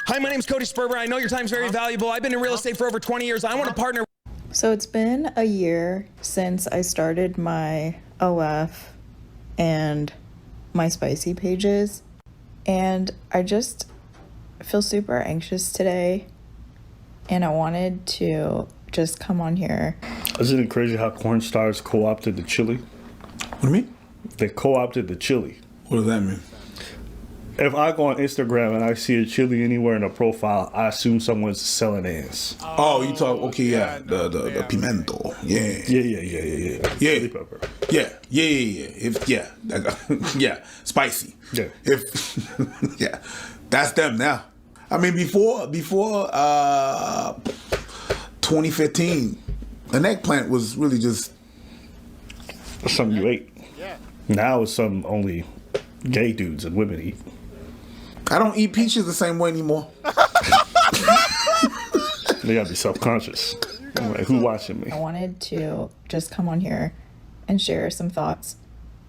Hi, my name's Cody Sperber. I know your time's very valuable. I've been in real estate for over 20 years. I want to partner. So it's been a year since I started my OF and my spicy pages, and I just feel super anxious today, and I wanted to just come on here. Isn't it crazy how corn stars co-opted the chili? What do you mean? They co-opted the chili. What does that mean? If I go on Instagram and I see a chili anywhere in a profile, I assume someone's selling ass. Oh, you talk, okay, yeah, the pimento, yeah. Chili pepper. Yeah. If yeah, spicy. Yeah. If yeah, that's them now. I mean, before 2015, an eggplant was really just Something you ate. Yeah. Now it's something only gay dudes and women eat. I don't eat peaches the same way anymore. They gotta be self-conscious. I'm like, who watching me? I wanted to just come on here and share some thoughts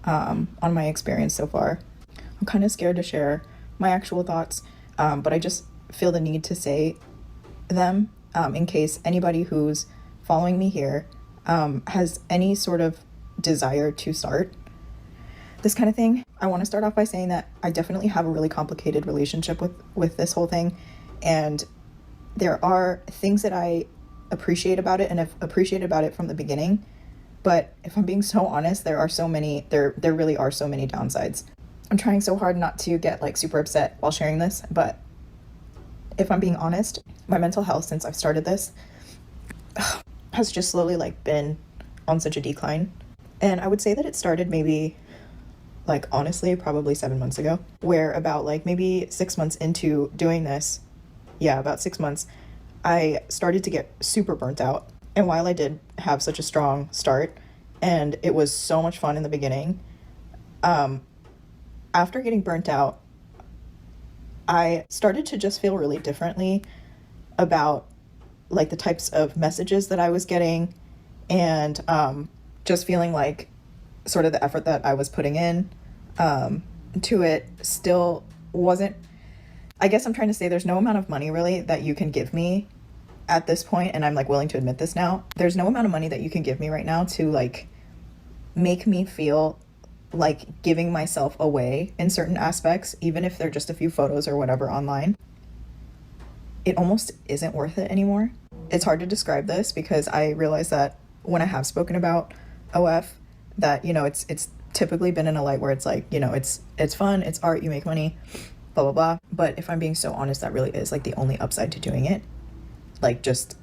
on my experience so far. I'm kind of scared to share my actual thoughts, but I just feel the need to say them in case anybody who's following me here has any sort of desire to start this kind of thing. I want to start off by saying that I definitely have a really complicated relationship with this whole thing, and there are things that I appreciate about it and have appreciated about it from the beginning, but if I'm being so honest, there really are so many downsides. I'm trying so hard not to get like super upset while sharing this, but if I'm being honest, my mental health since I've started this has just slowly like been on such a decline. And I would say that it started maybe like honestly probably 7 months ago, where about like maybe 6 months into doing this, about 6 months, I started to get super burnt out. And while I did have such a strong start and it was so much fun in the beginning, after getting burnt out, I started to just feel really differently about like the types of messages that I was getting, and just feeling like sort of the effort that I was putting in to it still wasn't, I guess I'm trying to say there's no amount of money really that you can give me at this point, and I'm like willing to admit this now. There's no amount of money that you can give me right now to like make me feel like giving myself away in certain aspects, even if they're just a few photos or whatever online. It almost isn't worth it anymore. It's hard to describe this because I realize that when I have spoken about OF, that, you know, it's typically been in a light where it's like, you know, it's fun, it's art, you make money, blah, blah, blah. But if I'm being so honest, that really is like the only upside to doing it. Like just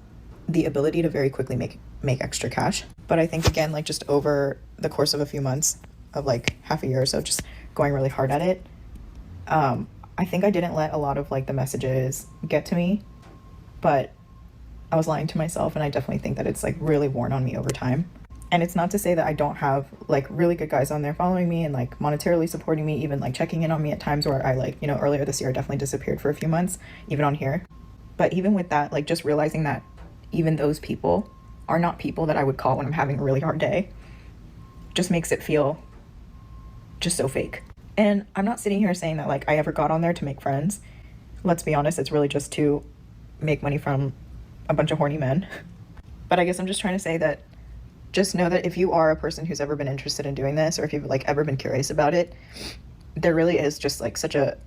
the ability to very quickly make extra cash. But I think again, like just over the course of a few months, of like half a year or so, just going really hard at it, I think I didn't let a lot of like the messages get to me, but I was lying to myself, and I definitely think that it's like really worn on me over time. And it's not to say that I don't have like really good guys on there following me and like monetarily supporting me, even like checking in on me at times where I like, you know, earlier this year I definitely disappeared for a few months, even on here. But even with that, like just realizing that even those people are not people that I would call when I'm having a really hard day just makes it feel just so fake. And I'm not sitting here saying that like I ever got on there to make friends. Let's be honest, it's really just to make money from a bunch of horny men. But I guess I'm just trying to say that just know that if you are a person who's ever been interested in doing this, or if you've like ever been curious about it, there really is just like such a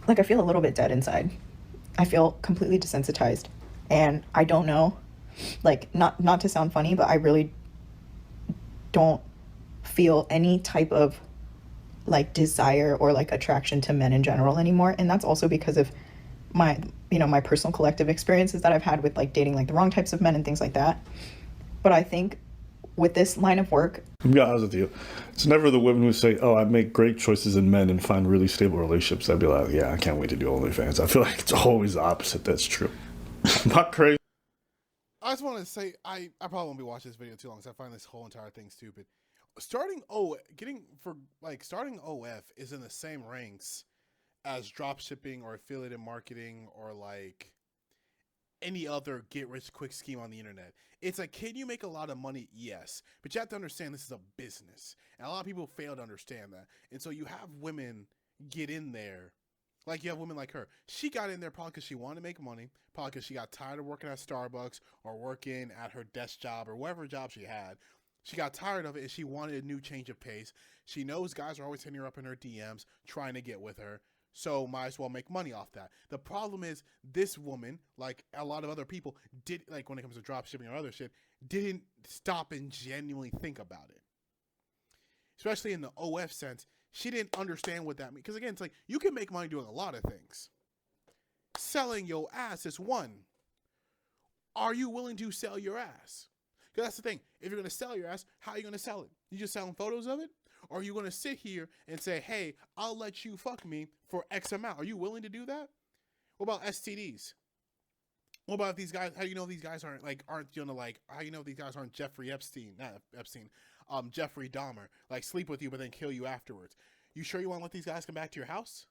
like I feel a little bit dead inside. I feel completely desensitized, and I don't know, like not to sound funny, but I really don't feel any type of like desire or like attraction to men in general anymore. And that's also because of my, you know, my personal collective experiences that I've had with like dating like the wrong types of men and things like that. But I think with this line of work, I'm gonna be honest with you, it's never the women who say, oh, I make great choices in men and find really stable relationships. I'd be like, yeah, I can't wait to do OnlyFans. I feel like it's always the opposite. That's true. I'm not crazy. I just want to say, I probably won't be watching this video too long because I find this whole entire thing stupid. Starting OF is in the same ranks as drop shipping or affiliate marketing or like any other get rich quick scheme on the internet. It's like, can you make a lot of money? Yes. But you have to understand this is a business. And a lot of people fail to understand that. And so you have women get in there. Like you have women like her. She got in there probably because she wanted to make money, probably because she got tired of working at Starbucks or working at her desk job or whatever job she had. She got tired of it and she wanted a new change of pace. She knows guys are always hitting her up in her DMs trying to get with her. So might as well make money off that. The problem is this woman, like a lot of other people, did, like when it comes to drop shipping or other shit, didn't stop and genuinely think about it. Especially in the OF sense, she didn't understand what that means. Because again, it's like you can make money doing a lot of things. Selling your ass is one. Are you willing to sell your ass? Because that's the thing. If you're going to sell your ass, how are you going to sell it? You just selling photos of it? Or are you going to sit here and say, hey, I'll let you fuck me for X amount? Are you willing to do that? What about STDs? What about if these guys, how do you know these guys aren't how do you know these guys aren't Jeffrey Dahmer, like sleep with you but then kill you afterwards? You sure you want to let these guys come back to your house?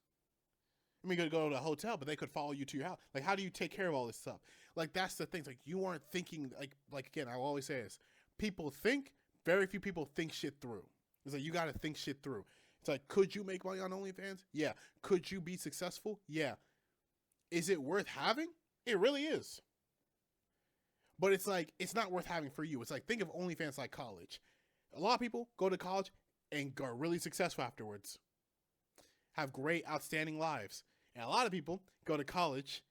I mean, you could go to a hotel, but they could follow you to your house. Like, how do you take care of all this stuff? Like, that's the thing. It's like, you aren't thinking, like again, I always say this. People think, very few people think shit through. It's like, you got to think shit through. It's like, could you make money on OnlyFans? Yeah. Could you be successful? Yeah. Is it worth having? It really is. But it's like, it's not worth having for you. It's like, think of OnlyFans like college. A lot of people go to college and are really successful afterwards. Have great, outstanding lives. And a lot of people go to college,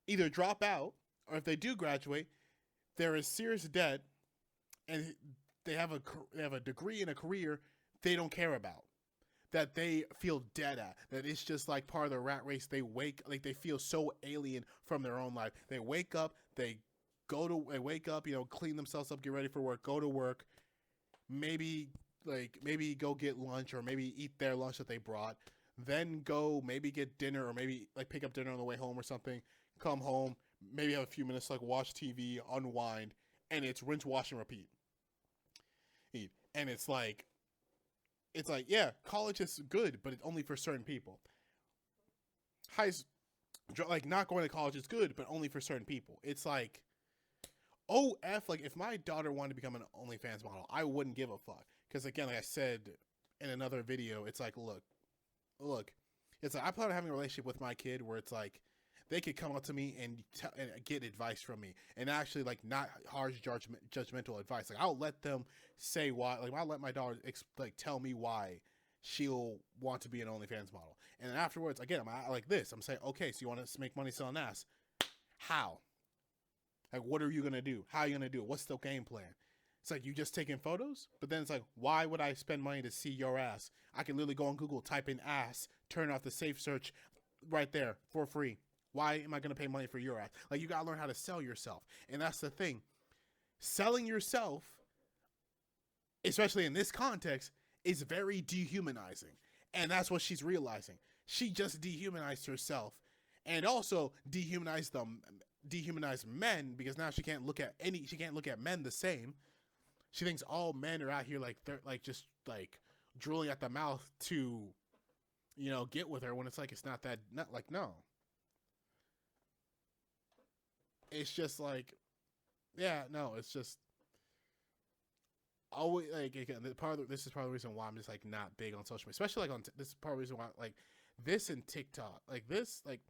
either drop out, or if they do graduate, they're in serious debt, and they have a degree and a career they don't care about, that they feel dead at, that it's just like part of the rat race. They feel so alien from their own life. They wake up, clean themselves up, get ready for work, go to work, maybe go get lunch or maybe eat their lunch that they brought, then go maybe get dinner or maybe like pick up dinner on the way home or something, come home, maybe have a few minutes to like watch TV, unwind, and it's rinse, wash, and repeat. And it's like, yeah, college is good, but it's only for certain people. Not going to college is good, but only for certain people. It's like, like if my daughter wanted to become an OnlyFans model, I wouldn't give a fuck. Because again, like I said in another video, it's like, look, it's like I plan on having a relationship with my kid where it's like they could come up to me and get advice from me, and actually like not harsh judgmental advice. Like I'll let them say why. Like I'll let my daughter tell me why she'll want to be an OnlyFans model, and then afterwards, again, I'm like this. I'm saying, okay, so you want to make money selling ass? How? Like, what are you gonna do? How are you gonna do it? What's the game plan? It's like, you just taking photos? But then it's like, why would I spend money to see your ass? I can literally go on Google, type in ass, turn off the safe search right there for free. Why am I going to pay money for your ass? Like, you got to learn how to sell yourself. And that's the thing. Selling yourself, especially in this context, is very dehumanizing. And that's what she's realizing. She just dehumanized herself. And also dehumanized men, because now she can't look at men the same. She thinks all men are out here like they're like just like drooling at the mouth to, get with her, when it's like it's no. It's just like, it's just always like, again, this is part of the reason why I'm just like not big on social media, especially like this is part of the reason why like this and TikTok, like this, like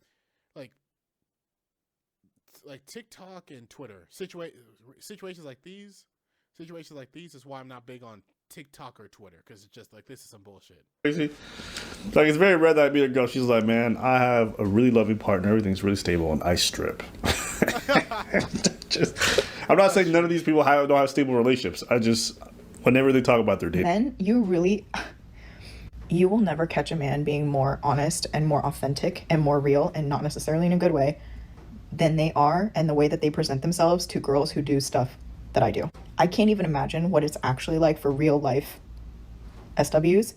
TikTok and Twitter situations like these is why I'm not big on TikTok or Twitter, because it's just like, this is some bullshit. Crazy. Like, it's very rare that I meet a girl, she's like, man, I have a really loving partner, everything's really stable, and I strip. I'm not saying none of these people don't have stable relationships. Whenever they talk about their dating, then you will never catch a man being more honest and more authentic and more real, and not necessarily in a good way, than they are, and the way that they present themselves to girls who do stuff that I do. I can't even imagine what it's actually like for real life SWs.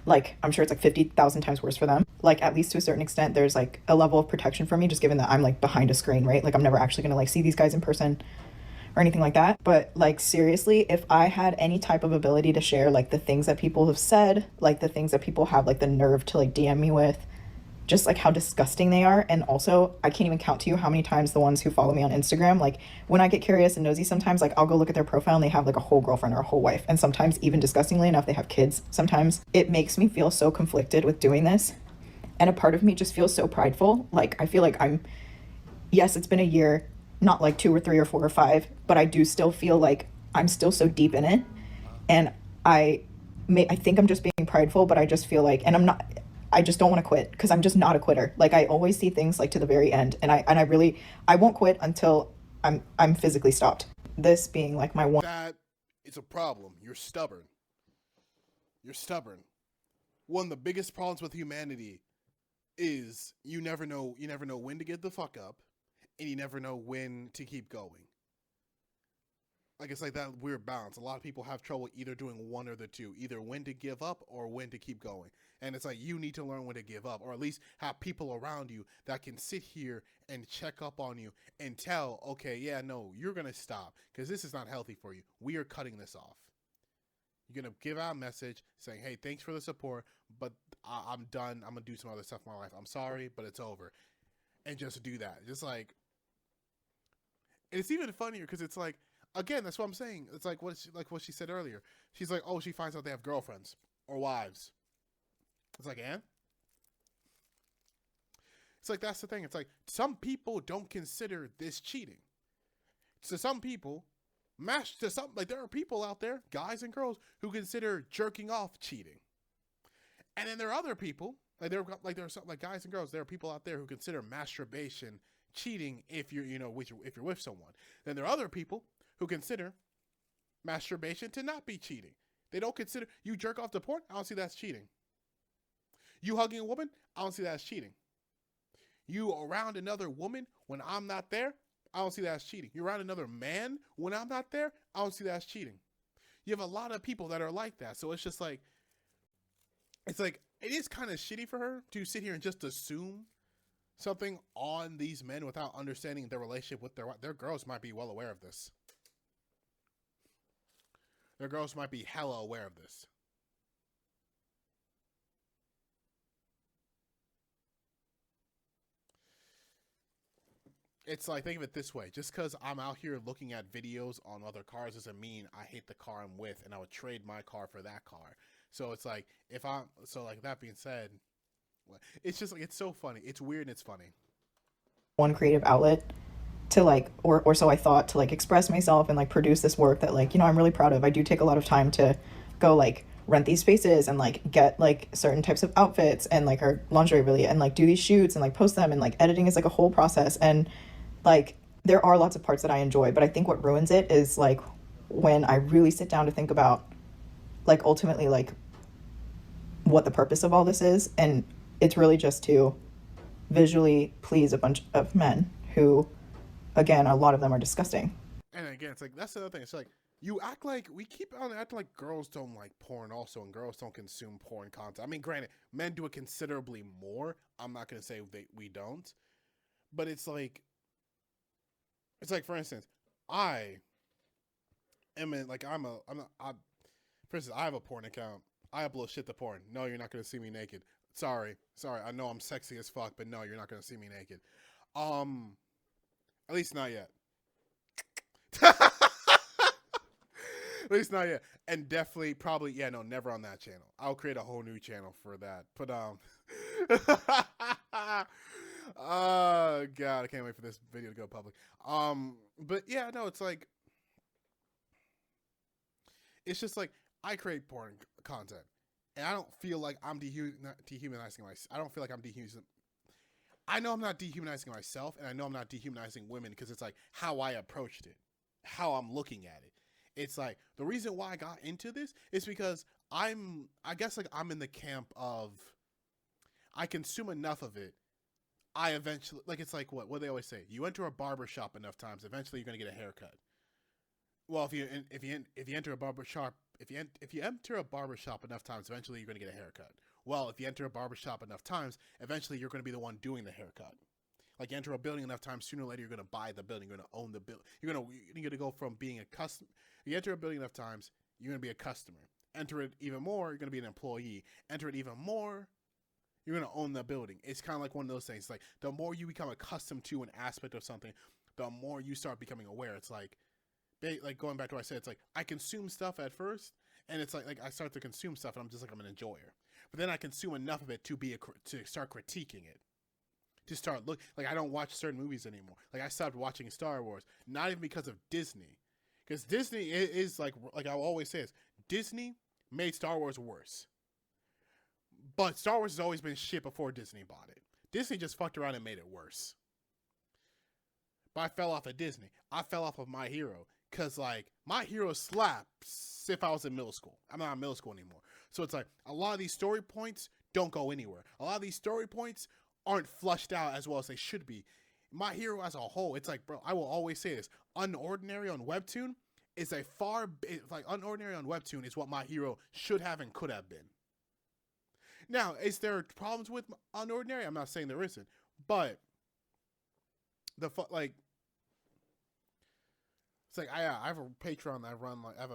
Like, I'm sure it's like 50,000 times worse for them. Like, at least to a certain extent, there's like a level of protection for me, just given that I'm like behind a screen, right? Like, I'm never actually gonna like see these guys in person or anything like that. But like, seriously, if I had any type of ability to share like the things that people have said, like the things that people have like the nerve to like DM me with, just like how disgusting they are. And also, I can't even count to you how many times the ones who follow me on Instagram, like when I get curious and nosy sometimes, like I'll go look at their profile and they have like a whole girlfriend or a whole wife. And sometimes, even disgustingly enough, they have kids. Sometimes it makes me feel so conflicted with doing this. And a part of me just feels so prideful. Like I feel like yes, it's been a year, not like 2 or 3 or 4 or 5, but I do still feel like I'm still so deep in it. And I think I'm just being prideful, but I just feel like, and I just don't want to quit because I'm just not a quitter. Like I always see things like to the very end, and I won't quit until I'm physically stopped. This being like my one. That is a problem. You're stubborn. You're stubborn. One of the biggest problems with humanity is you never know when to get the fuck up, and you never know when to keep going. Like it's like that weird balance. A lot of people have trouble either doing one or the two, either when to give up or when to keep going. And it's like you need to learn when to give up, or at least have people around you that can sit here and check up on you and tell, okay, yeah, no, you're going to stop because this is not healthy for you. We are cutting this off. You're going to give out a message saying, hey, thanks for the support, but I'm done. I'm going to do some other stuff in my life. I'm sorry, but it's over. And just do that. Just like, it's even funnier because it's like, again, that's what I'm saying. It's like what she said earlier. She's like, oh, she finds out they have girlfriends or wives. It's like, and? It's like, that's the thing. It's like, some people don't consider this cheating. To some people, there are people out there, guys and girls, who consider jerking off cheating. And then there are other people, like there are some, like guys and girls, there are people out there who consider masturbation cheating if you're, if you're with someone. Then there are other people who consider masturbation to not be cheating. They don't consider you jerk off to porn. I don't see that's cheating. You hugging a woman, I don't see that as cheating. You around another woman when I'm not there, I don't see that as cheating. You around another man when I'm not there, I don't see that as cheating. You have a lot of people that are like that. So it's just like, it is kind of shitty for her to sit here and just assume something on these men without understanding their relationship with their girls might be well aware of this. Their girls might be hella aware of this. It's like, think of it this way. Just because I'm out here looking at videos on other cars doesn't mean I hate the car I'm with and I would trade my car for that car. So it's like, that being said, it's just like, it's so funny. It's weird and it's funny. One creative outlet to like, or so I thought, to like express myself and like produce this work that like, I'm really proud of. I do take a lot of time to go like rent these spaces and like get like certain types of outfits and like our lingerie really, and like do these shoots and like post them, and like editing is like a whole process. And like there are lots of parts that I enjoy, but I think what ruins it is like when I really sit down to think about like ultimately like what the purpose of all this is, and it's really just to visually please a bunch of men who, again, a lot of them are disgusting. And again, it's like, that's the other thing. It's like, you act like, we keep on acting like girls don't like porn also, and girls don't consume porn content. I mean, granted, men do it considerably more. I'm not going to say we don't. But it's like, for instance, I am in, like, for instance, I have a porn account. I upload shit to porn. No, you're not going to see me naked. Sorry. I know I'm sexy as fuck, but no, you're not going to see me naked. At least not yet. At least not yet. And definitely, probably, yeah, no, never on that channel. I'll create a whole new channel for that. But, oh, God, I can't wait for this video to go public. But, yeah, no, it's like, it's just like, I create porn content. And I don't feel like I'm dehumanizing myself. I don't feel like I'm dehumanizing. I know I'm not dehumanizing myself, and I know I'm not dehumanizing women, because it's like how I approached it, how I'm looking at it. It's like, the reason why I got into this is because I guess like I'm in the camp of, I consume enough of it, I eventually, like, it's like what they always say, you enter a barber shop enough times, eventually you're going to get a haircut. Well, if you enter a barber shop, if you enter a barber shop enough times, eventually you're going to get a haircut. Well, if you enter a barber shop enough times, eventually you're going to be the one doing the haircut. Like, you enter a building enough times, sooner or later you're going to buy the building, you're going to own the building. You're going to go from being a customer. You enter a building enough times, you're going to be a customer. Enter it even more, you're going to be an employee. Enter it even more, You're gonna own the building. It's kind of like one of those things. Like the more you become accustomed to an aspect of something, the more you start becoming aware. It's like going back to what I said. It's like I consume stuff at first, and it's like I start to consume stuff, and I'm just like I'm an enjoyer. But then I consume enough of it to start critiquing it, to start like I don't watch certain movies anymore. Like I stopped watching Star Wars, not even because of Disney, because Disney is like I always say, Disney made Star Wars worse. But Star Wars has always been shit before Disney bought it. Disney just fucked around and made it worse. But I fell off of Disney. I fell off of My Hero. Because, like, My Hero slaps if I was in middle school. I'm not in middle school anymore. So it's like, a lot of these story points don't go anywhere. A lot of these story points aren't flushed out as well as they should be. My Hero as a whole, it's like, bro, I will always say this. Unordinary on Webtoon is Unordinary on Webtoon is what My Hero should have and could have been. Now, is there problems with Unordinary? I'm not saying there isn't, but it's like I have a Patreon that I run. Like I have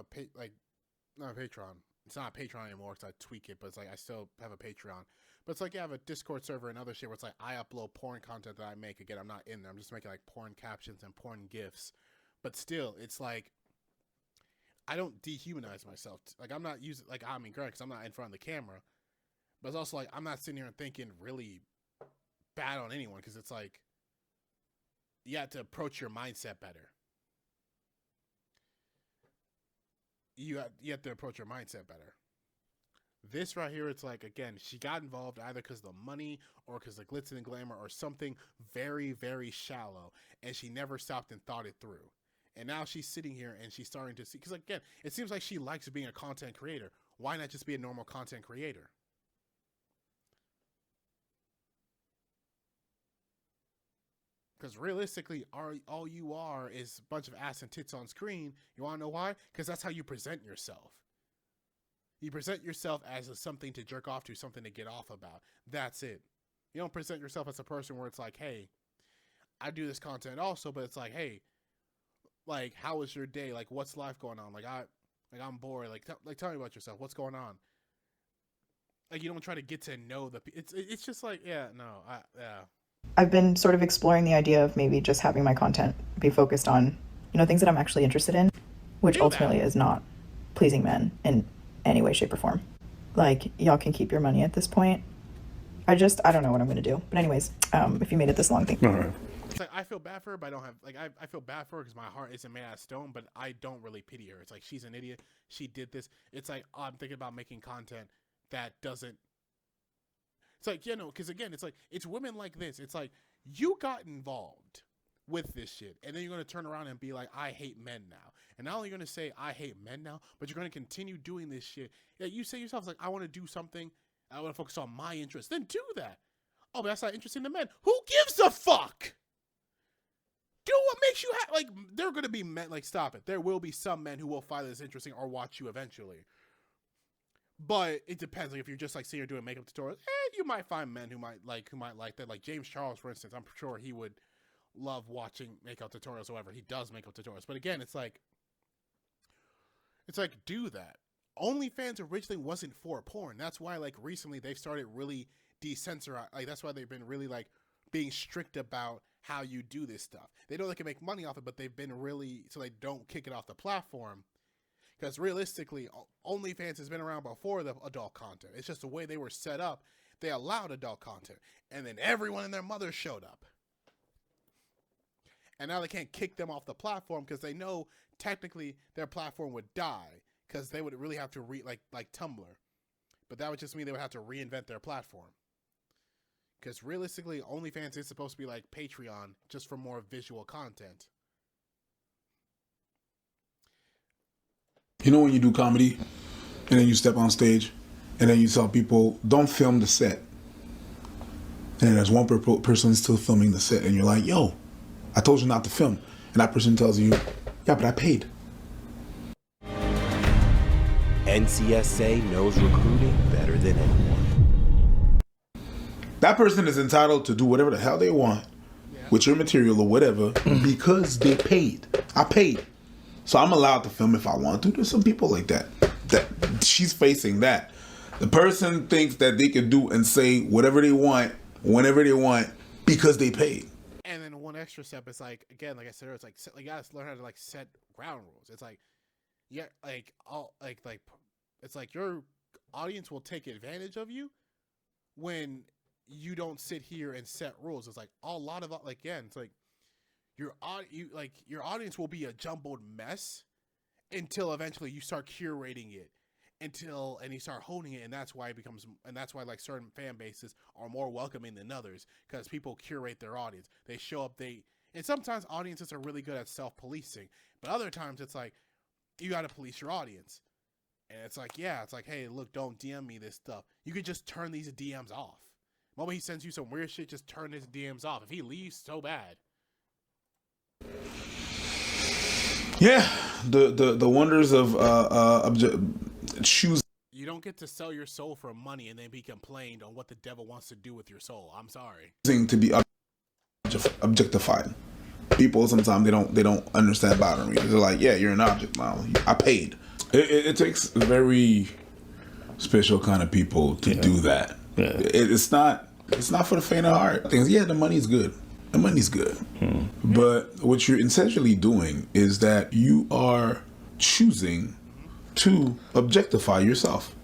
not a Patreon. It's not a Patreon anymore because I tweak it, but it's like I still have a Patreon. But it's like I have a Discord server and other shit where it's like I upload porn content that I make. Again, I'm not in there. I'm just making like porn captions and porn gifs. But still, it's like I don't dehumanize myself. Like I'm not using like I mean, because I'm not in front of the camera. But it's also like, I'm not sitting here and thinking really bad on anyone because it's like, you have to approach your mindset better. You have to approach your mindset better. This right here, it's like, again, she got involved either because of the money or because of the glitz and glamour or something very, very shallow. And she never stopped and thought it through. And now she's sitting here and she's starting to see, because again, it seems like she likes being a content creator. Why not just be a normal content creator? Because realistically, all you are is a bunch of ass and tits on screen. You want to know why? Because that's how you present yourself. You present yourself as something to jerk off to, something to get off about. That's it. You don't present yourself as a person where it's like, hey, I do this content also, but it's like, hey, like, how was your day? Like, what's life going on? Like, I'm bored. Like, tell me about yourself. What's going on? Like, you don't try to get to know it's just like, yeah. I've been sort of exploring the idea of maybe just having my content be focused on, things that I'm actually interested in, which ultimately is not pleasing men in any way, shape, or form. Like, y'all can keep your money at this point. I don't know what I'm going to do. But anyways, if you made it this long, thank you. All right. It's like, I feel bad for her, but I don't have, like, I feel bad for her because my heart isn't made out of stone, but I don't really pity her. It's like, she's an idiot. She did this. It's like, I'm thinking about making content that doesn't, it's like, because again, it's like, it's women like this. It's like, you got involved with this shit, and then you're going to turn around and be like, I hate men now. And not only are you going to say, I hate men now, but you're going to continue doing this shit. Yeah, you say yourself, like, I want to do something, I want to focus on my interests. Then do that. Oh, but that's not interesting to men. Who gives a fuck? Do what makes you happy. Like, there are going to be men, like, stop it. There will be some men who will find this interesting or watch you eventually. But it depends. Like, if you're just like sitting here doing makeup tutorials, you might find men who might like that. Like James Charles, for instance, I'm sure he would love watching makeup tutorials. However, he does makeup tutorials. But again, it's like do that. OnlyFans originally wasn't for porn. That's why like recently they've started really decensorizing. Like that's why they've been really like being strict about how you do this stuff. They know they can make money off it, but they've been really so they don't kick it off the platform. Because realistically, OnlyFans has been around before the adult content. It's just the way they were set up. They allowed adult content. And then everyone and their mother showed up. And now they can't kick them off the platform because they know technically their platform would die. Because they would really have to like Tumblr. But that would just mean they would have to reinvent their platform. Because realistically, OnlyFans is supposed to be like Patreon, just for more visual content. You know when you do comedy and then you step on stage and then you tell people, don't film the set. And then there's one person still filming the set and you're like, yo, I told you not to film. And that person tells you, yeah, but I paid. NCSA knows recruiting better than anyone. That person is entitled to do whatever the hell they want with your material or whatever because they paid. I paid. So I'm allowed to film if I want to. There's some people like that. That she's facing that. The person thinks that they can do and say whatever they want, whenever they want, because they paid. And then one extra step is like, again, like I said, it's like you gotta learn how to like set ground rules. It's like, yeah, like all like it's like your audience will take advantage of you when you don't sit here and set rules. It's like a lot of like, again, it's like your audience will be a jumbled mess until eventually you start curating it and you start honing it, and that's why like certain fan bases are more welcoming than others, because people curate their audience. They show up, and sometimes audiences are really good at self-policing, but other times it's like you got to police your audience. And it's like, yeah, it's like, hey, look, don't DM me this stuff. You could just turn these DMs off. The moment he sends you some weird shit, just turn his DMs off. If he leaves, so bad. Yeah, the wonders of choosing You don't get to sell your soul for money and then be complained on what the devil wants to do with your soul. I'm sorry. to be objectified. People sometimes they don't understand boundaries. They're like, yeah, you're an object now. I paid. It takes very special kind of people to do that. Yeah. It's not for the faint of heart. Things, yeah, the money's good. The money's good. But what you're essentially doing is that you are choosing to objectify yourself.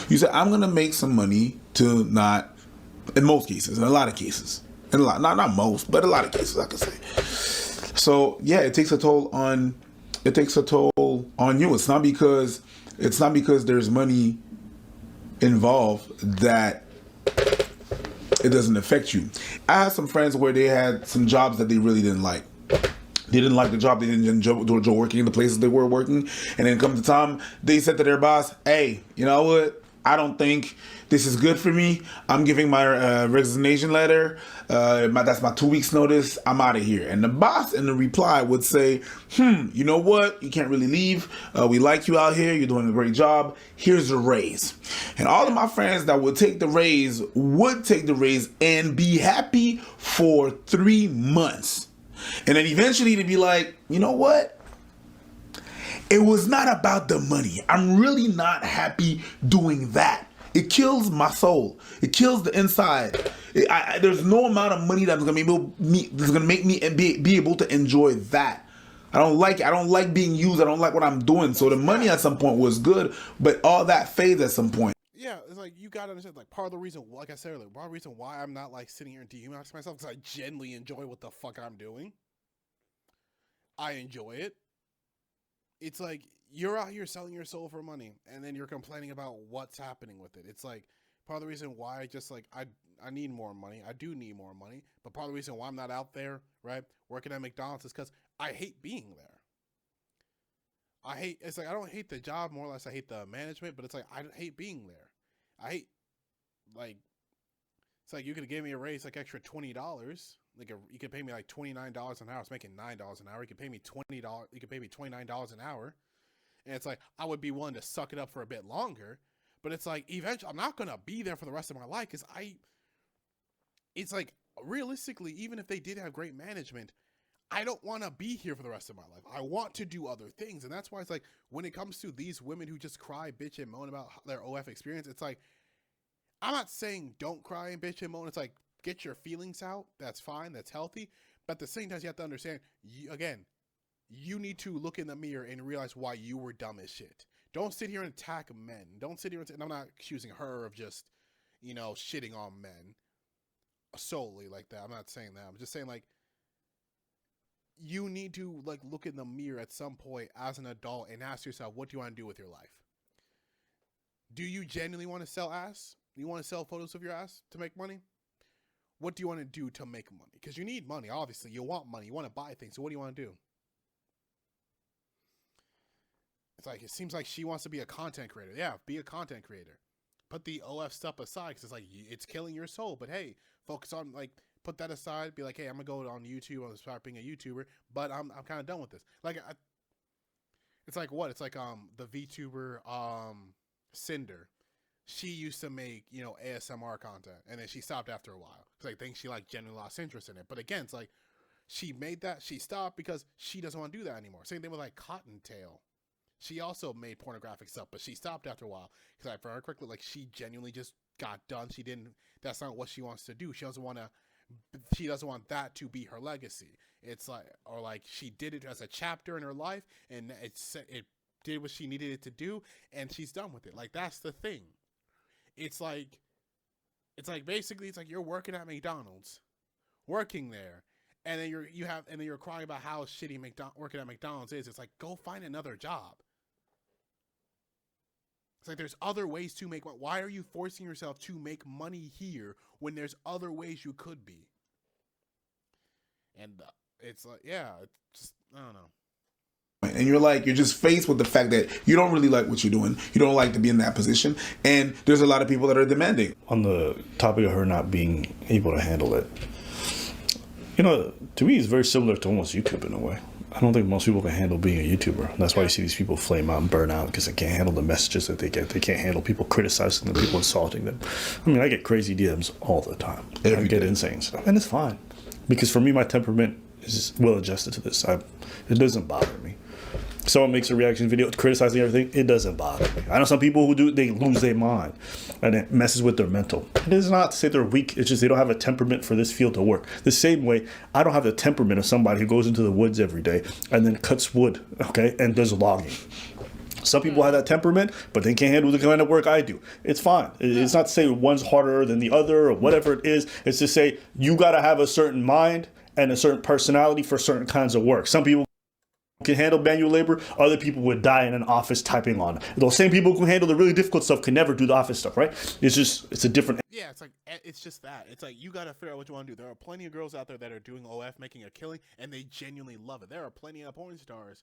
You say, I'm gonna make some money to not, in most cases, in a lot of cases, not most, but a lot of cases, I could say. So yeah, it takes a toll on you. It's not because there's money involved that it doesn't affect you. I had some friends where they had some jobs that they really didn't like. They didn't like the job. They didn't enjoy working in the places they were working. And then come to time, they said to their boss, hey, you know what? I don't think this is good for me. I'm giving my resignation letter. That's my 2 weeks notice. I'm out of here. And the boss in the reply would say, you know what? You can't really leave. We like you out here. You're doing a great job. Here's a raise. And all of my friends that would take the raise and be happy for 3 months. And then eventually they'd be like, you know what? It was not about the money. I'm really not happy doing that. It kills my soul. It kills the inside. There's no amount of money that's gonna make me be able to enjoy that. I don't like it. I don't like being used. I don't like what I'm doing. So the money at some point was good, but all that fades at some point. Yeah, it's like you gotta understand. Like part of the reason, like I said earlier, part of the reason why I'm not like sitting here and dehumanizing myself, because I genuinely enjoy what the fuck I'm doing. I enjoy it. It's like you're out here selling your soul for money, and then you're complaining about what's happening with it. It's like part of the reason why I need more money. I do need more money, but part of the reason why I'm not out there, right, working at McDonald's is because I hate being there. It's like I don't hate the job, more or less I hate the management, but it's like I hate being there. I hate, like, it's like you could give me a raise like extra $20. You could pay me like $29 an hour. I was making $9 an hour. You could pay me $20. You could pay me $29 an hour, and it's like I would be willing to suck it up for a bit longer. But it's like eventually I'm not gonna be there for the rest of my life because it's like realistically, even if they did have great management, I don't want to be here for the rest of my life. I want to do other things, and that's why it's like when it comes to these women who just cry, bitch, and moan about their OF experience, it's like I'm not saying don't cry and bitch and moan. It's like get your feelings out. That's fine. That's healthy. But at the same time, you have to understand, you need to look in the mirror and realize why you were dumb as shit. Don't sit here and attack men. Don't sit here and I'm not accusing her of just, shitting on men solely like that. I'm not saying that. I'm just saying, like, you need to, like, look in the mirror at some point as an adult and ask yourself, what do you want to do with your life? Do you genuinely want to sell ass? Do you want to sell photos of your ass to make money? What do you want to do to make money? Because you need money, obviously. You want money. You want to buy things. So what do you want to do? It's like, it seems like she wants to be a content creator. Yeah, be a content creator. Put the OF stuff aside because it's like, it's killing your soul. But hey, focus on, like, put that aside. Be like, hey, I'm going to go on YouTube. I'm going to start being a YouTuber. But I'm kind of done with this. Like, it's like what? It's like the VTuber Cinder. She used to make, ASMR content. And then she stopped after a while. Because I think she, like, genuinely lost interest in it. But again, it's like, she made that. She stopped because she doesn't want to do that anymore. Same thing with, like, Cottontail. She also made pornographic stuff, but she stopped after a while because I heard correctly, like she genuinely just got done. She didn't. That's not what she wants to do. She doesn't want to. She doesn't want that to be her legacy. It's like, or like she did it as a chapter in her life, and it did what she needed it to do, and she's done with it. Like that's the thing. It's like basically it's like you're working at McDonald's, working there. And then you're crying about how shitty working at McDonald's is. It's like, go find another job. It's like there's other ways to make money. Why are you forcing yourself to make money here when there's other ways you could be? And it's like, yeah, it's just, I don't know. And you're just faced with the fact that you don't really like what you're doing. You don't like to be in that position. And there's a lot of people that are demanding. On the topic of her not being able to handle it, you know, to me, it's very similar to almost YouTube in a way. I don't think most people can handle being a YouTuber. That's why you see these people flame out and burn out because they can't handle the messages that they get. They can't handle people criticizing them, people insulting them. I mean, I get crazy DMs all the time. I get insane stuff. And it's fine. Because for me, my temperament is well adjusted to this. It doesn't bother me. Someone makes a reaction video criticizing everything, it doesn't bother me. I know some people who do, they lose their mind and it messes with their mental. It is not to say they're weak, it's just they don't have a temperament for this field to work. The same way, I don't have the temperament of somebody who goes into the woods every day and then cuts wood, okay, and does logging. Some people have that temperament, but they can't handle the kind of work I do. It's fine. It's not to say one's harder than the other or whatever it is. It's to say you got to have a certain mind and a certain personality for certain kinds of work. Some people can handle manual labor, other people would die in an office typing on. Those same people who can handle the really difficult stuff can never do the office stuff, right? It's a different. Yeah, it's just that. It's like you gotta figure out what you want to do. There are plenty of girls out there that are doing OF, making a killing, and they genuinely love it. There are plenty of porn stars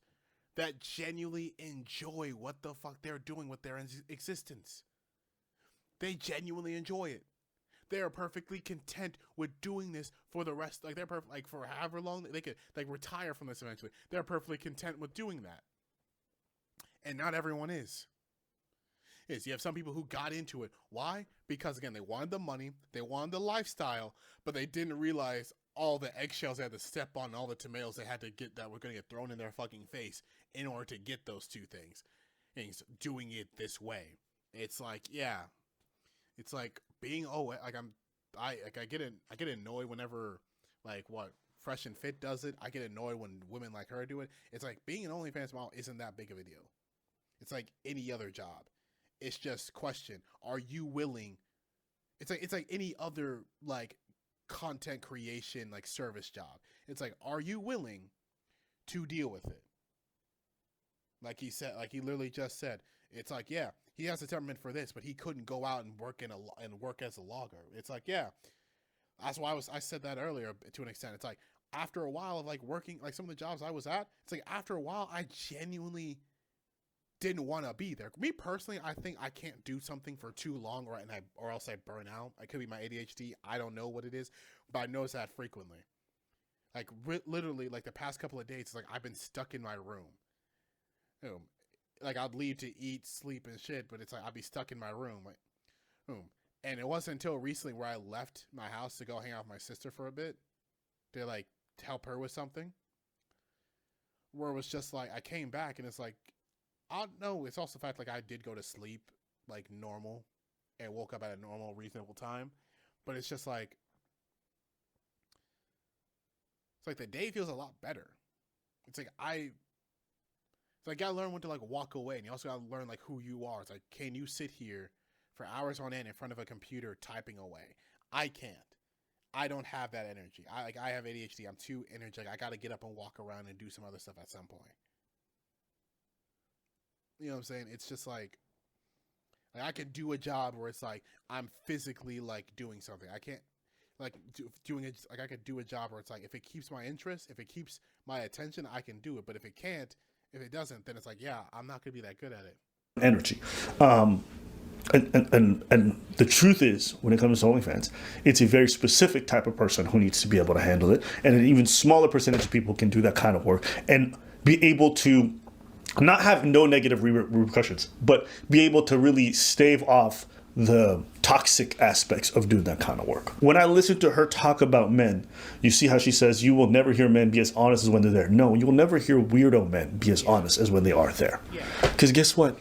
that genuinely enjoy what the fuck they're doing with their existence. They genuinely enjoy it. They are perfectly content with doing this for the rest. Like they're perfect, like for however long they could like retire from this eventually. They're perfectly content with doing that. And not everyone is. You have some people who got into it. Why? Because again, they wanted the money, they wanted the lifestyle, but they didn't realize all the eggshells they had to step on, all the tomatoes they had to get that were going to get thrown in their fucking face in order to get those two things. And he's doing it this way. It's like, yeah. It's like being I get annoyed whenever Fresh and Fit does it. I get annoyed when women like her do it. It's like being an OnlyFans model isn't that big of a deal. It's like any other job. It's just question, are you willing? It's like any other like content creation like service job. It's like, are you willing to deal with it? Like he said, like he literally just said, it's like, yeah, he has a temperament for this, but he couldn't go out and work work as a logger. It's like, yeah, that's why I said that earlier to an extent. It's like after a while of like working, like some of the jobs I was at, it's like after a while I genuinely didn't want to be there. Me personally, I think I can't do something for too long, or else I burn out. It could be my ADHD. I don't know what it is, but I notice that frequently. Like literally, like the past couple of days, it's like I've been stuck in my room. Like I'd leave to eat, sleep, and shit, but it's like I'd be stuck in my room, like, and it wasn't until recently where I left my house to go hang out with my sister for a bit to like help her with something. Where it was just like I came back and it's like, I don't know. It's also the fact like I did go to sleep like normal and woke up at a normal, reasonable time, but it's just like the day feels a lot better. It's like you gotta learn when to like walk away, and you also gotta learn like who you are. It's like, can you sit here for hours on end in front of a computer typing away? I can't. I don't have that energy. I have ADHD. I'm too energetic. I gotta get up and walk around and do some other stuff at some point. You know what I'm saying? It's just like I can do a job where it's like I'm physically like doing something. I can't like doing it. Like I could do a job where it's like if it keeps my interest, if it keeps my attention, I can do it. But if it can't, if it doesn't, then it's like, yeah, I'm not gonna be that good at it. Energy. And the truth is, when it comes to OnlyFans, it's a very specific type of person who needs to be able to handle it, and an even smaller percentage of people can do that kind of work and be able to not have no negative repercussions, but be able to really stave off the toxic aspects of doing that kind of work. When I listen to her talk about men, you see how she says you will never hear men be as honest as when they're there. No, you will never hear weirdo men be as honest as when they are there. Because guess what?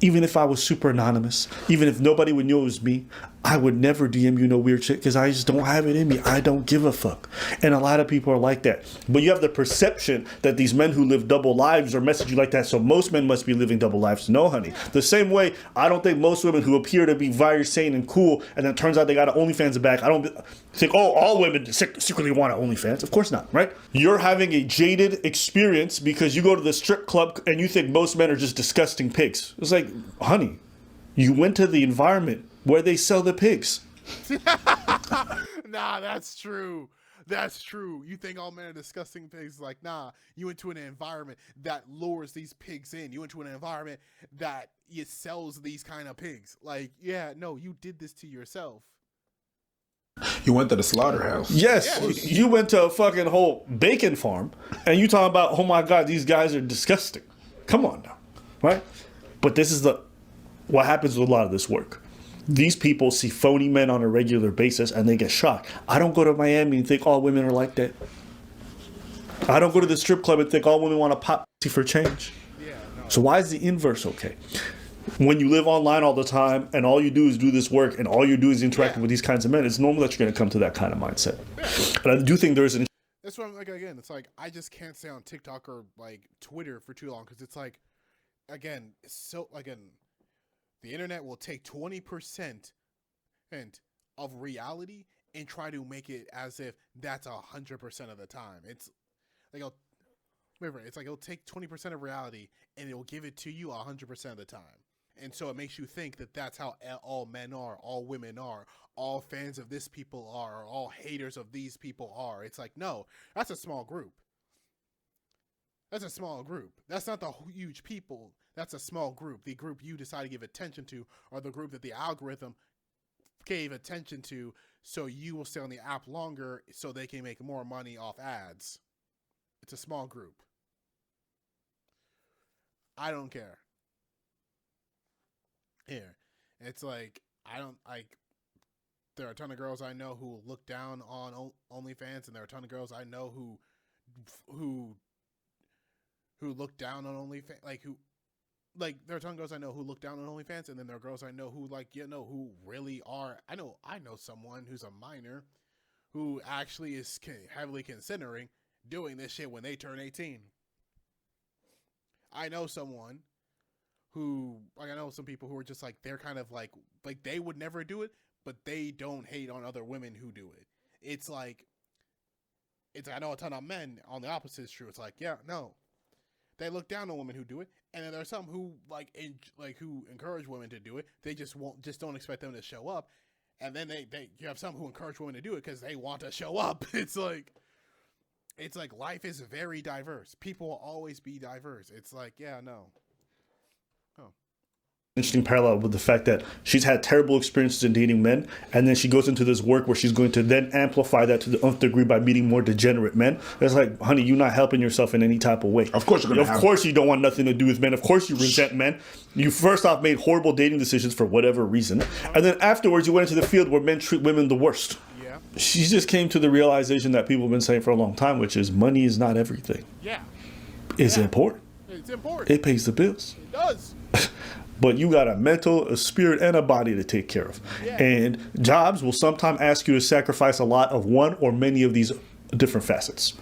Even if I was super anonymous, even if nobody would know it was me, I would never DM you no weird shit because I just don't have it in me. I don't give a fuck. And a lot of people are like that. But you have the perception that these men who live double lives are message you like that, so most men must be living double lives. No, honey. The same way, I don't think most women who appear to be very sane and cool, and then it turns out they got an OnlyFans back, I don't think, oh, all women secretly want an OnlyFans. Of course not, right? You're having a jaded experience because you go to the strip club and you think most men are just disgusting pigs. It's like, honey, you went to the environment where they sell the pigs. Nah, that's true. That's true. You think all men are disgusting pigs? Like, nah, you went to an environment that lures these pigs in. You went to an environment that it sells these kind of pigs. Like, yeah, no, you did this to yourself. You went to the slaughterhouse. Yes, you went to a fucking whole bacon farm, and you talking about, oh my God, these guys are disgusting. Come on now, right? But this is what happens with a lot of this work. These people see phony men on a regular basis and they get shocked. I don't go to Miami and think all women are like that. I don't go to the strip club and think all women want to pop for change. So why is the inverse okay? When you live online all the time and all you do is do this work and all you do is interacting with these kinds of men, it's normal that you're going to come to that kind of mindset. But I do think there's an... That's what I'm like, again, it's like, I just can't stay on TikTok or like Twitter for too long because it's like, again, the internet will take 20% of reality and try to make it as if that's 100% of the time. It's like, it'll take 20% of reality and it'll give it to you 100% of the time. And so it makes you think that that's how all men are, all women are, all fans of this people are, or all haters of these people are. It's like, no, that's a small group. That's a small group. That's not the huge people. That's a small group. The group you decide to give attention to, or the group that the algorithm gave attention to, so you will stay on the app longer so they can make more money off ads. It's a small group. I don't care. Here. It's like, there are a ton of girls I know who look down on OnlyFans, and there are a ton of girls I know who look down on OnlyFans, there are a ton of girls I know who look down on OnlyFans, and then there are girls I know who who really are. I know someone who's a minor who actually is heavily considering doing this shit when they turn 18. I know someone who, I know some people who are just like, they're kind of like they would never do it, but they don't hate on other women who do it. It's I know a ton of men on the opposite is true. It's like, yeah, no. They look down on women who do it, and then there's some who who encourage women to do it. They just don't expect them to show up, and then you have some who encourage women to do it because they want to show up. It's like life is very diverse. People will always be diverse. It's like, yeah, no. Interesting parallel with the fact that she's had terrible experiences in dating men, and then she goes into this work where she's going to then amplify that to the nth degree by meeting more degenerate men. It's like, honey, you're not helping yourself in any type of way. Of course you don't want nothing to do with men. Of course you resent men. You first off made horrible dating decisions for whatever reason, and then afterwards you went into the field where men treat women the worst. Yeah. She just came to the realization that people have been saying for a long time, which is money is not everything. Yeah. It's important. It's important. It pays the bills. It does. But you got a mental, a spirit, and a body to take care of. Yeah. And jobs will sometimes ask you to sacrifice a lot of one or many of these different facets.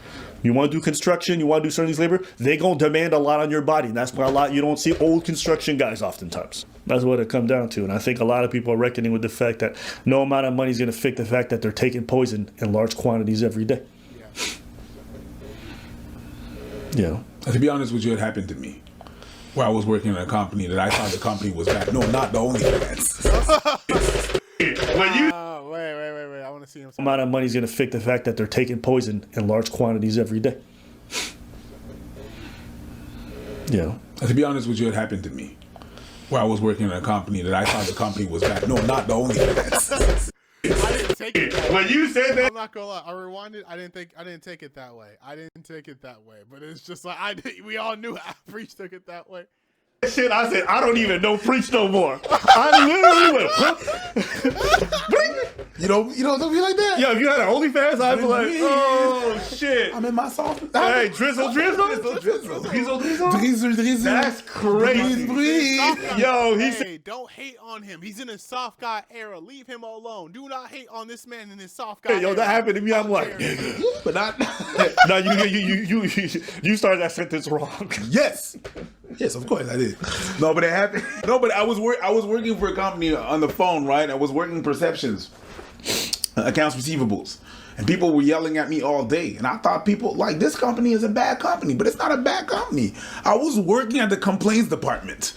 You want to do construction, you want to do certain these labor, they going to demand a lot on your body. And that's why you don't see old construction guys oftentimes. That's what it comes down to. And I think a lot of people are reckoning with the fact that no amount of money is going to fix the fact that they're taking poison in large quantities every day. Yeah. To be honest with you, it happened to me. Where I was working in a company that I thought the company was bad. No, not the OnlyFans. Wait. I want to see him. No amount of money is going to fix the fact that they're taking poison in large quantities every day. Yeah. To be honest with you, it happened to me. Where I was working in a company that I thought the company was bad. No, not the OnlyFans. I didn't take it. When you said that, I'm not gonna lie. I rewinded. I didn't take it that way. But it's just like we all knew Preach took it that way. shit, I said, I don't even know preach no more. I literally went, huh? You don't be like that. Yo, if you had an OnlyFans, I'd be like, Breathe. oh shit. I'm in my soft. Hey, drizzle. That's crazy. Breathe. Yo, he Hey, don't hate on him. He's in his soft guy era. Leave him alone. Do not hate on this man in his soft guy Yo, era. that happened to me. I'm How like, dare you. But not. no, you started that sentence wrong. Yes, of course I did. No, but it happened. No, but I was working for a company on the phone, right? I was working perceptions, accounts receivables, and people were yelling at me all day. And I thought people like this company is a bad company, but it's not a bad company. I was working at the complaints department.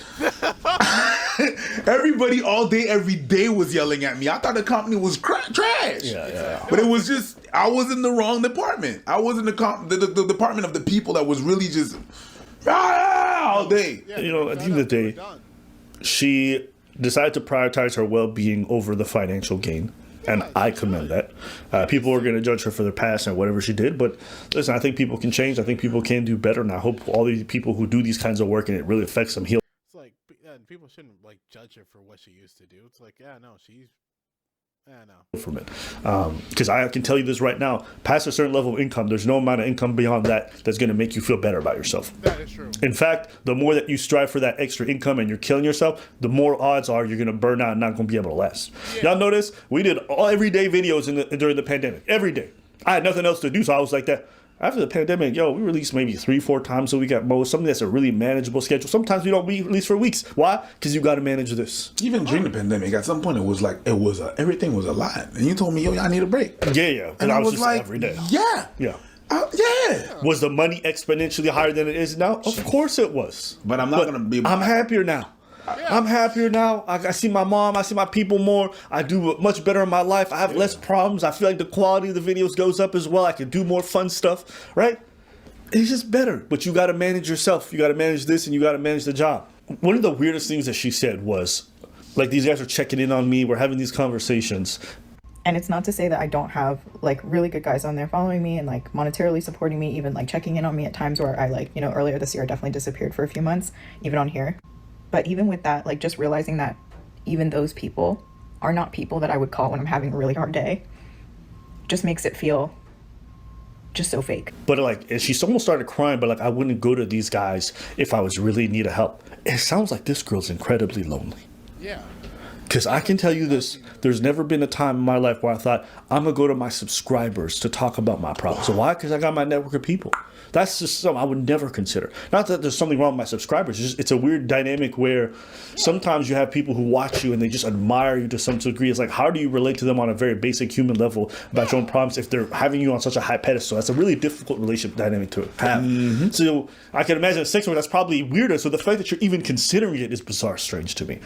Everybody all day, every day was yelling at me. I thought the company was trash. Yeah. But it was just I was in the wrong department. I was in the department of the people that was really just all day. Yeah, You know, at the end of the we're day, done. she decided to prioritize her well-being over the financial gain. And I commend that. People are going to judge her for their past and whatever she did. But listen, I think people can change. I think people can do better. And I hope all these people who do these kinds of work and it really affects them heal It's like people shouldn't like judge her for what she used to do. It's like, yeah, no, she's, yeah, no. from it. Because I can tell you this right now, past a certain level of income, there's no amount of income beyond that that's going to make you feel better about yourself. That is true. In fact, the more that you strive for that extra income and you're killing yourself, the more odds are you're going to burn out and not going to be able to last. Yeah. Y'all notice? We did all everyday videos during the pandemic. Every day. I had nothing else to do, so I was like that. After the pandemic, we release maybe 3-4 times a week at most. Something that's a really manageable schedule. Sometimes we don't release for weeks. Why? Because you got to manage this. Even during the pandemic, at some point it was like everything was a lot, and you told me, I need a break. Yeah. And I was just like, every day. Yeah. Yeah. Was the money exponentially higher than it is now? Of course it was. But I'm not gonna be. I'm happier now. I'm happier now. I see my mom. I see my people more. I do much better in my life. I have less problems. I feel like the quality of the videos goes up as well. I can do more fun stuff, right? It's just better. But you got to manage yourself. You got to manage this and you got to manage the job. One of the weirdest things that she said was, like, these guys are checking in on me. We're having these conversations. And it's not to say that I don't have like really good guys on there following me and like monetarily supporting me, even like checking in on me at times where I like, earlier this year I definitely disappeared for a few months, even on here. But even with that, like just realizing that even those people are not people that I would call when I'm having a really hard day just makes it feel just so fake. But like, and she almost started crying, but like, I wouldn't go to these guys if I was really in need of help. It sounds like this girl's incredibly lonely. Yeah. Because I can tell you this, there's never been a time in my life where I thought, I'm going to go to my subscribers to talk about my problems. So why? Because I got my network of people. That's just something I would never consider. Not that there's something wrong with my subscribers. It's a weird dynamic where sometimes you have people who watch you and they just admire you to some degree. It's like, how do you relate to them on a very basic human level about your own problems if they're having you on such a high pedestal? That's a really difficult relationship dynamic to have. So I can imagine a sex worker that's probably weirder. So the fact that you're even considering it is bizarre, strange to me.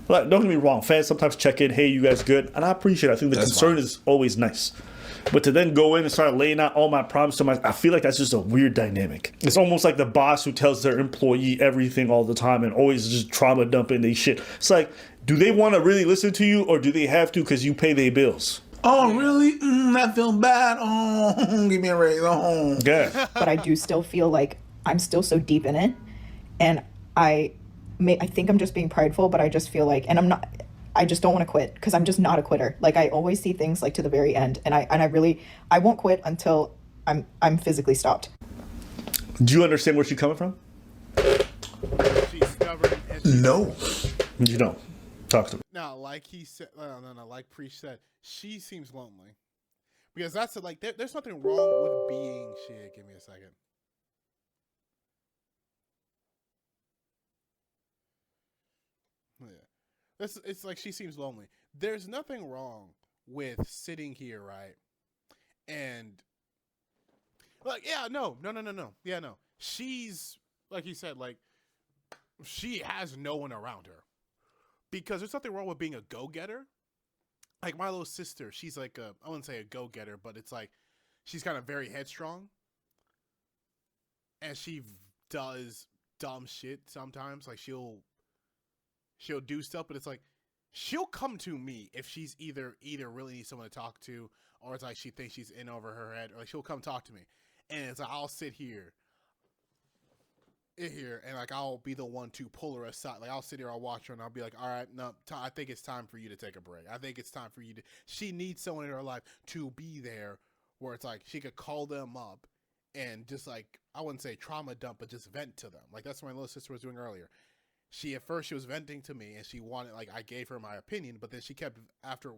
Like, don't get me wrong, fans sometimes check in, hey, you guys good? And I appreciate it. I think the concern is always nice. But to then go in and start laying out all my problems to I feel like that's just a weird dynamic. It's almost like the boss who tells their employee everything all the time and always just trauma dumping their shit. It's like, do they want to really listen to you or do they have to because you pay their bills? Oh, really? I feel bad. Oh, give me a raise. Oh. Yeah. But I do still feel like I'm still so deep in it. And I think I'm just being prideful, but I just feel like, and I just don't want to quit because I'm just not a quitter. Like I always see things like to the very end, and I won't quit until I'm physically stopped. Do you understand where she's coming from? She's stubborn. And No. You don't. Talk to me. Now, like he said, no, like Preach said, she seems lonely. Because that's like, there's nothing wrong with being shit. Give me a second. Yeah. It's like she seems lonely. There's nothing wrong with sitting here, right? And like, yeah, no. Yeah, no. She's, like he said, like, she has no one around her. Because there's nothing wrong with being a go-getter. Like my little sister, she's like I wouldn't say a go-getter, but it's like she's kind of very headstrong. And she does dumb shit sometimes. Like she'll do stuff, but it's like she'll come to me if she's either really needs someone to talk to, or it's like she thinks she's in over her head, or like she'll come talk to me. And it's like I'll sit here it here, and like I'll be the one to pull her aside. Like I'll sit here, I'll watch her, and I'll be like, all right, no, I think it's time for you to take a break. I think it's time for you to. She needs someone in her life to be there, where it's like she could call them up, and just like I wouldn't say trauma dump, but just vent to them. Like that's what my little sister was doing earlier. At first she was venting to me, and she wanted, like, I gave her my opinion, but then she kept after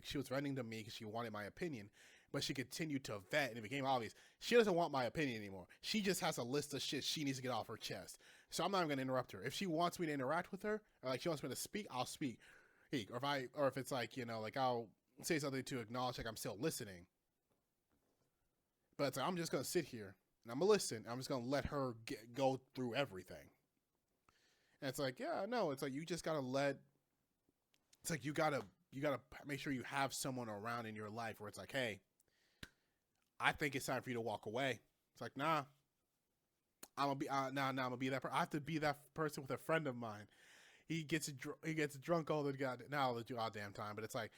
she was venting to me because she wanted my opinion. But she continued to vent, and it became obvious she doesn't want my opinion anymore. She just has a list of shit she needs to get off her chest. So I'm not even gonna interrupt her. If she wants me to interact with her, or like she wants me to speak, I'll speak. Or if it's like, like I'll say something to acknowledge like I'm still listening. But it's like I'm just gonna sit here and I'm gonna listen. I'm just gonna let her go through everything. And it's like, yeah, no. It's like you just gotta let. It's like you gotta make sure you have someone around in your life where it's like, hey, I think it's time for you to walk away. It's like, nah, I'm gonna be I'm gonna be that. I have to be that person with a friend of mine. He gets drunk all the goddamn time. But it's like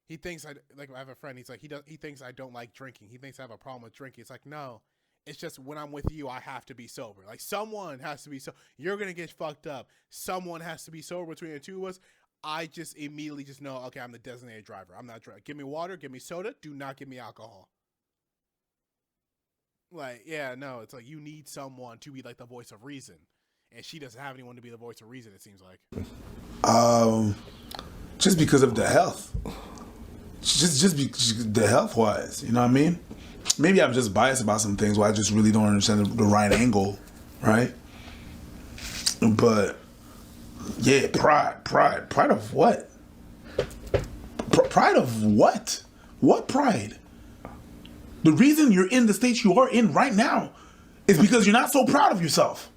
he thinks I have a friend. He's like he thinks I don't like drinking. He thinks I have a problem with drinking. It's like, no, it's just when I'm with you, I have to be sober. Like someone has to be you're gonna get fucked up. Someone has to be sober between the two of us. I just immediately just know, okay, I'm the designated driver. I'm not driving. Give me water. Give me soda. Do not give me alcohol. Like, yeah, no, it's like you need someone to be like the voice of reason, and she doesn't have anyone to be the voice of reason. It seems like. Just because of the health. Just the health wise, you know what I mean? Maybe I'm just biased about some things where I just really don't understand the right angle, right? But yeah, pride of what? Pride of what? What pride? The reason you're in the state you are in right now is because you're not so proud of yourself.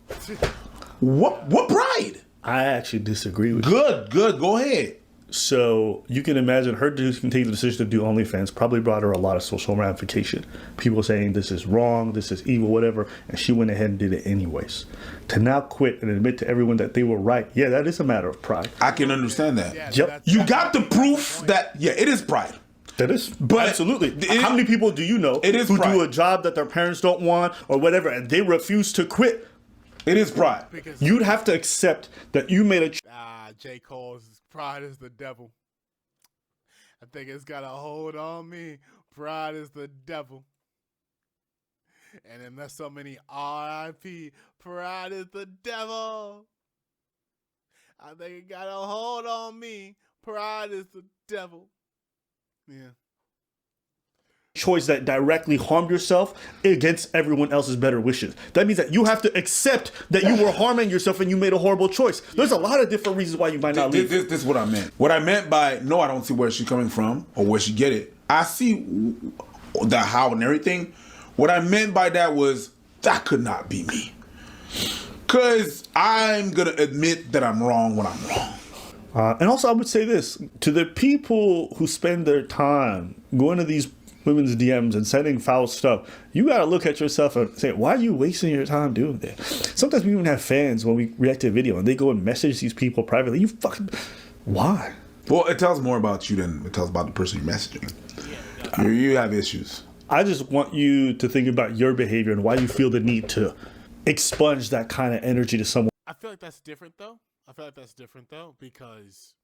What pride? I actually disagree with you. Good. Go ahead. So you can imagine her taking the decision to do OnlyFans probably brought her a lot of social ramification. People saying this is wrong, this is evil, whatever, and she went ahead and did it anyways. To now quit and admit to everyone that they were right, yeah, that is a matter of pride. I can understand that. Yeah, Yep. You got the proof that, yeah, it is pride. That is, but absolutely. How many people do you know who pride. do a job that their parents don't want or whatever, and they refuse to quit? It is pride. Because You'd have to accept that you made a J. Cole's pride is the devil. I think it's got a hold on me. Pride is the devil. And then there's so many R.I.P. Pride is the devil. I think it got a hold on me. Pride is the devil. Yeah. choice that directly harmed yourself against everyone else's better wishes. That means that you have to accept that you were harming yourself and you made a horrible choice. There's a lot of different reasons why you might not leave. This is what I meant. What I meant by, no, I don't see where she's coming from or where she get it. I see the how and everything. What I meant by that was, that could not be me. Because I'm going to admit that I'm wrong when I'm wrong. And also, I would say this to the people who spend their time going to these women's DMs and sending foul stuff. You got to look at yourself and say, why are you wasting your time doing that? Sometimes we even have fans when we react to a video and they go and message these people privately. You fucking, why? Well, it tells more about you than it tells about the person you're messaging. You have issues. I just want you to think about your behavior and why you feel the need to expunge that kind of energy to someone. I feel like that's different though. Because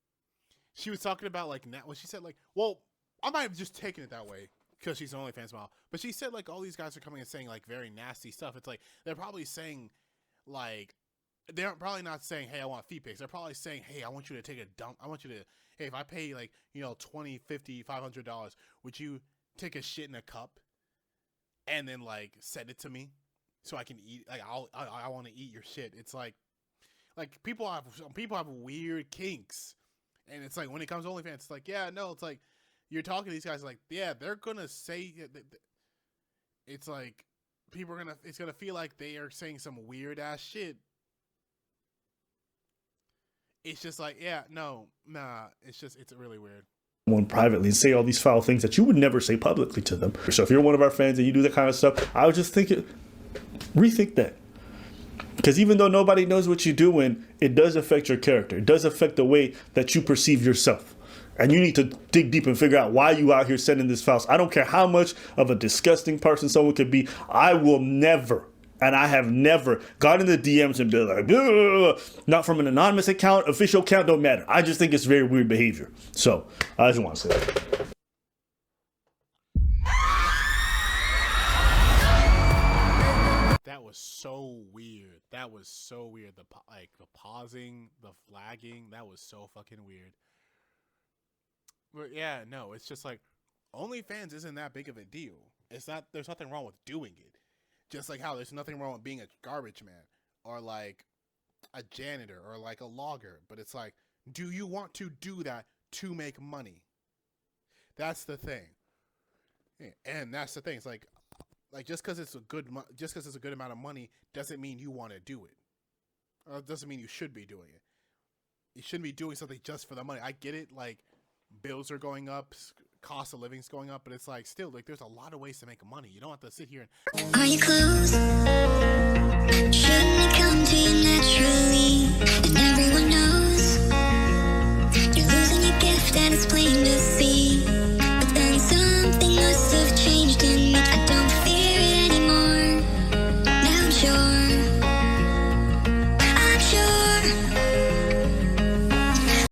she was talking about like when she said like, well, I might have just taken it that way because she's an OnlyFans model, but she said like all these guys are coming and saying like very nasty stuff. It's like they're probably saying like they're probably not saying, hey, I want feet pics. They're probably saying, hey, I want you to take a dump. I want you to, hey, if I pay like, $20, $50, $500, would you take a shit in a cup and then like send it to me so I can eat? Like I want to eat your shit. It's like people have weird kinks, and it's like when it comes to OnlyFans, it's like, yeah, no, it's like you're talking to these guys like, yeah, they're gonna say, it's like people are it's gonna feel like they are saying some weird ass shit. It's just like, yeah, no, nah, it's really weird. One privately and say all these foul things that you would never say publicly to them. So if you're one of our fans and you do that kind of stuff, I would just rethink that. Because even though nobody knows what you're doing, it does affect your character. It does affect the way that you perceive yourself. And you need to dig deep and figure out why you out here sending this foul. I don't care how much of a disgusting person someone could be. I will never, And I have never gone in the DMs and been like, blah, blah, blah. Not from an anonymous account, official account, don't matter. I just think it's very weird behavior. So I just want to say that. That was so weird. That was so weird. The pausing, the flagging, that was so fucking weird. But yeah, no, it's just like OnlyFans isn't that big of a deal. It's not. There's nothing wrong with doing it. Just like how there's nothing wrong with being a garbage man or like a janitor or like a logger. But it's like, do you want to do that to make money? That's the thing. And that's the thing. It's like just because it's a good amount of money doesn't mean you want to do it. It doesn't mean you should be doing it. You shouldn't be doing something just for the money. I get it. Like bills are going up, cost of living's going up, but it's like still like there's a lot of ways to make money. You don't have to sit here and. Are you close? Shouldn't it come to you naturally? And everyone knows you're losing your gift, and it's plain to see.